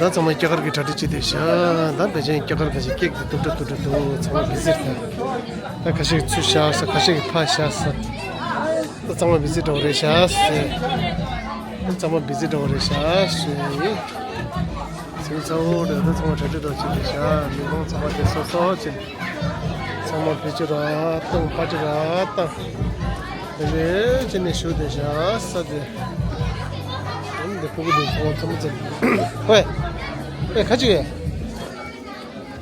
나 정말 깨가르게 자리지 되셔. 나 배제 깨가르게 깨 뚜뚜뚜뚜 정말 비슷해. 나 가시 추샤서 가시 파샤서. 나 정말 비슷해 오래샤스. 정말 비슷해 오래샤스. 생사오래 나 정말 자리도 지내셔. 미국 정말 됐어서 정말 비주라 땅 빠지라 땅. 이제 진짜 쇼되셔. 사데. 근데 보고도 좀 왜 가지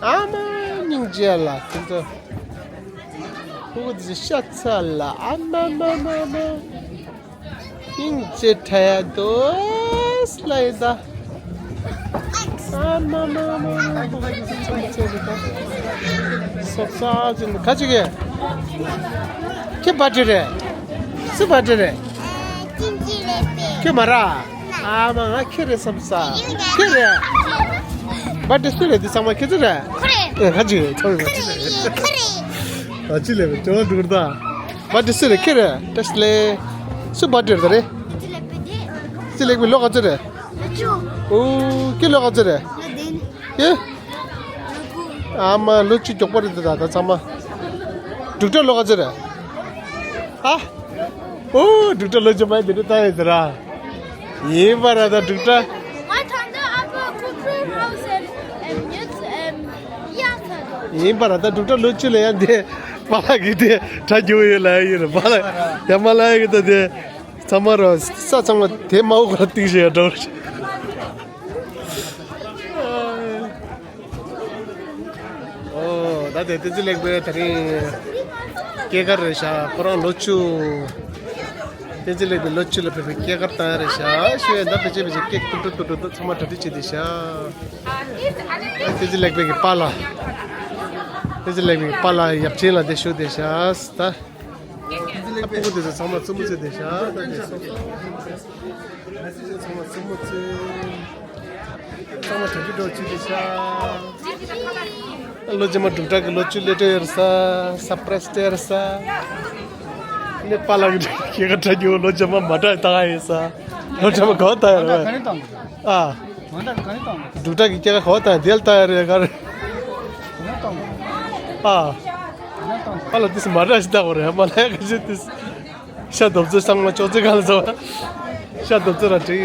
아마 닝지알라 진짜 보고도 샷살라 아마마마마 닝지 타야도 슬라이다 아마마마 속사진 가지게 케바지레 스바지레 케마라 아마 키레 섬사 키레 바트 스레 디사마 키즈레 그래 가지 저기 그래 아질레 저 두르다 바트 스레 키레 테슬레 수바드르데 실레 비 로가즈레 오 킬로가즈레 예 아마 루치 쪽버리다 다 참아 두터 로가즈레 아오 두터 로즈 마이 데르타 해더라 ये बारा था टूटा मैं ठंडा आपको कुकिंग हाउस है या था ये बारा था टूटा लोच ले यार दे माला की दे ठजो ये लाए ये माला या माला की तो दे समारोह साचंग थे माउ करती से डर ओ दादे तेज लेग बे तरी क्या कर रहे शा पुरान लोचू तेजले भी लोचले पे क्या करता है रेशा शुए ना बेचे बेचे केक टुटु समझ ठटी चीज़ शा तेजले पे की पाला याप चीला देशो देशा स्ता अब को देशा समझ देशा समझ ठटी दो चीज़ शा लोचमा टुटा के लोचू लेटे रसा सप्रेस्टे रसा ने पाला के कटा जो लो जमा मटा ताएसा लो जमा खाता है दूटा की क्या खाता है देलता है यार पाला दिस मटा इसदा हो रहा है माला कैसे दिस शादों से संग में चौथे गाल से शादों से रटी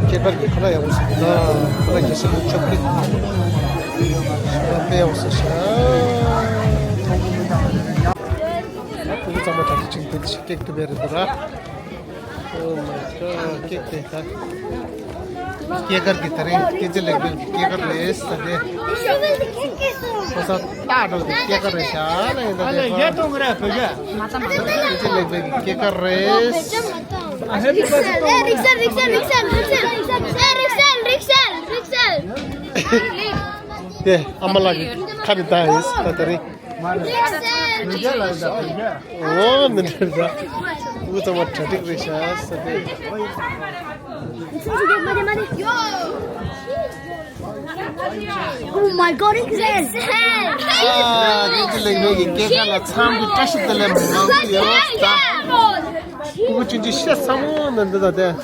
개발 그라 야고스다 그라 계속 쫓기 배우스샤 그거 좀 다시 지금 케이크 베르더라 오 마이 갓 케이크 다 केकर की तरह केजे लेके केकर रेस तदे बस ताड़ो केकर रेस आना इधर ये तो करे तुझे केजे लेके केकर रेस ये अमला की खरीदा है इस तरी ओ निकलता वो तो मत ठीक रेस सदे Oh my god, it's this like get la time to touch the lemon. Who change shit someone and that.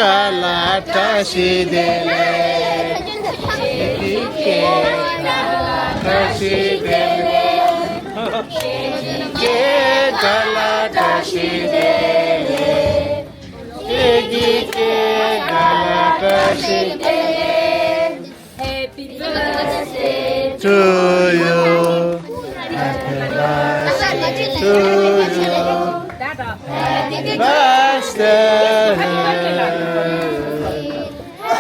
Kalata shidele, kalata shidele, Happy birthday to you. Happy birthday to you. birthday,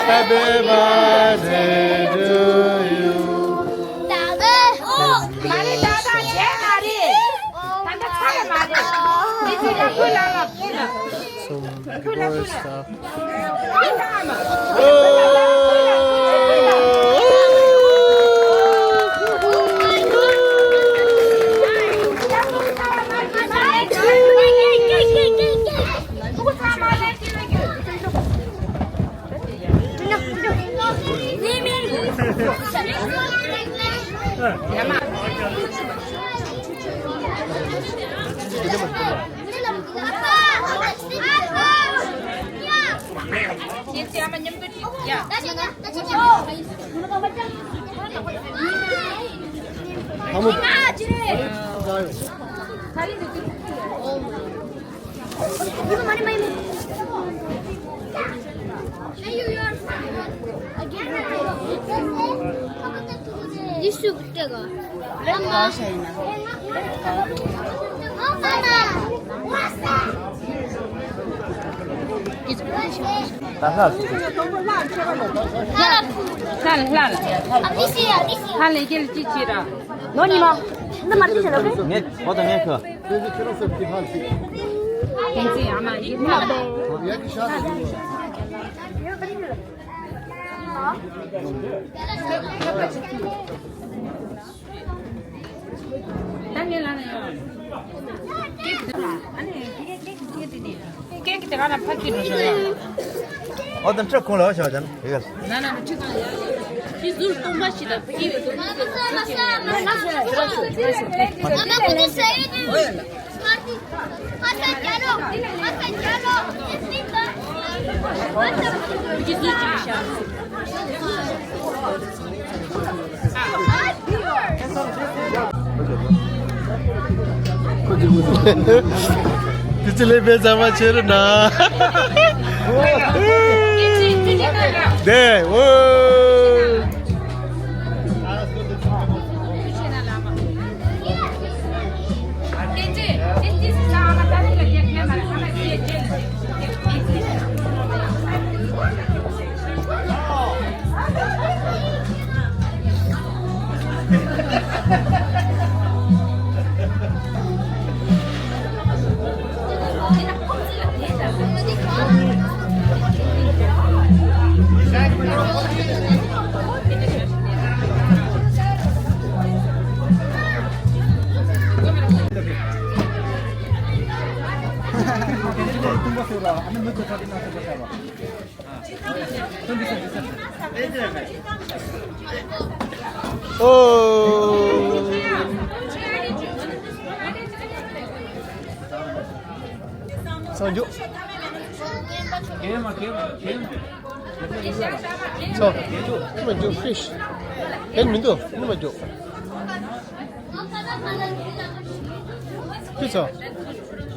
happy birthday to you. 말이 나다 제 말이 단다 차가 말이 니들이 그러나 Some good stuff. 한번 봐요. 이거 많이 먹어. 니슈 그때가. 엄마.看了一个机器了。 너니 뭐? 나 말이 잘 나게? 네, 어떤 네 그. 괜지 아마 이 깨끗이 하나 파기로 줘요. 어떤 저 공을 하셔야 되나? 이거. 나는 지금 이술 똥 마시다. 이거 पिछले बेजामा चेर ना 네, 오. sanjo so come do fish en mindo come do pizza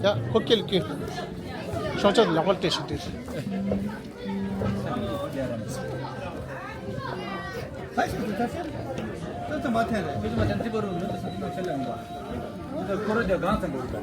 ya hotel ki shocha local taste this 또 마트네. 요즘 전티버로 넣어서 사는 셀러인 거. 그래서 코로나 강한 거니까.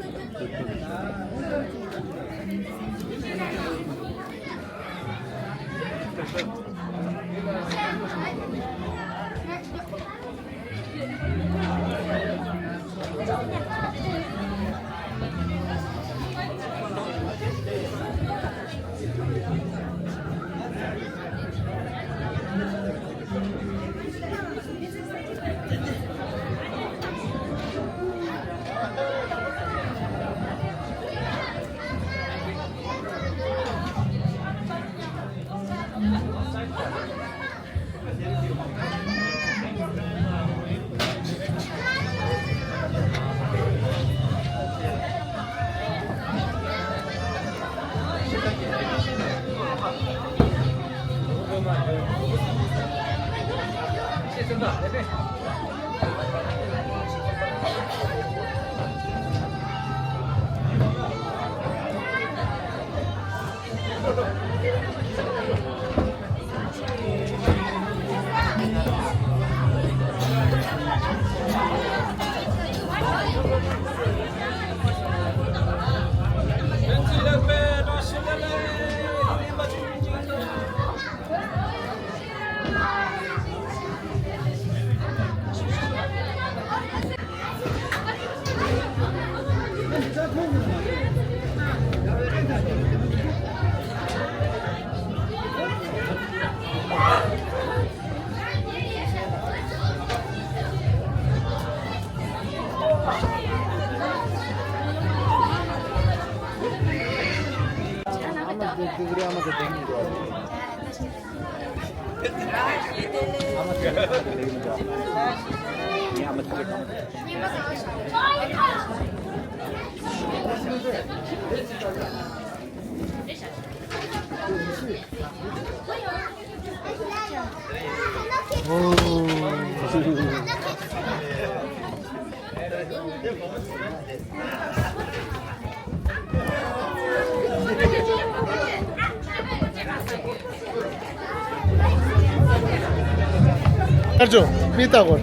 अर्जुन बीतागोर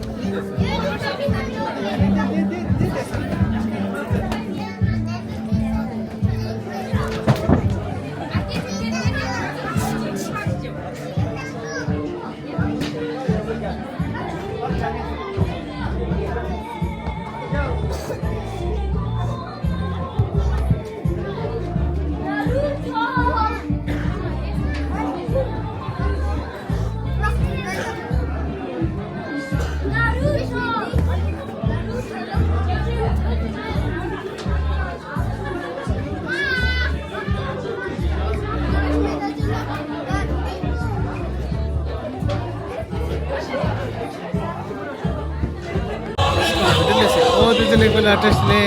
को आर्टिस्ट ने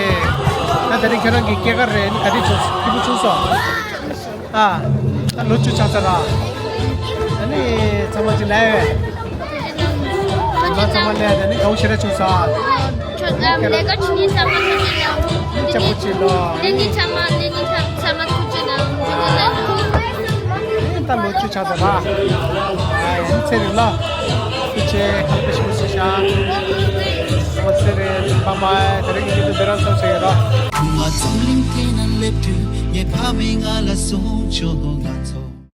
ना तरी खेला कि क्या कर रहे हैं कभी चूस किबु चूसा लोचू चाचरा अने समझ लाए ना समझ लाए अने गौशरे चूसा 내가 주니 sama चापुचिलो 내니 sama kuchina ता लोचू चाचरा इंसेरिला कुछ हल्पेशिमुशिशा What's Mama, the Beranto Sera. What's on LinkedIn and lip to, yet coming a la so,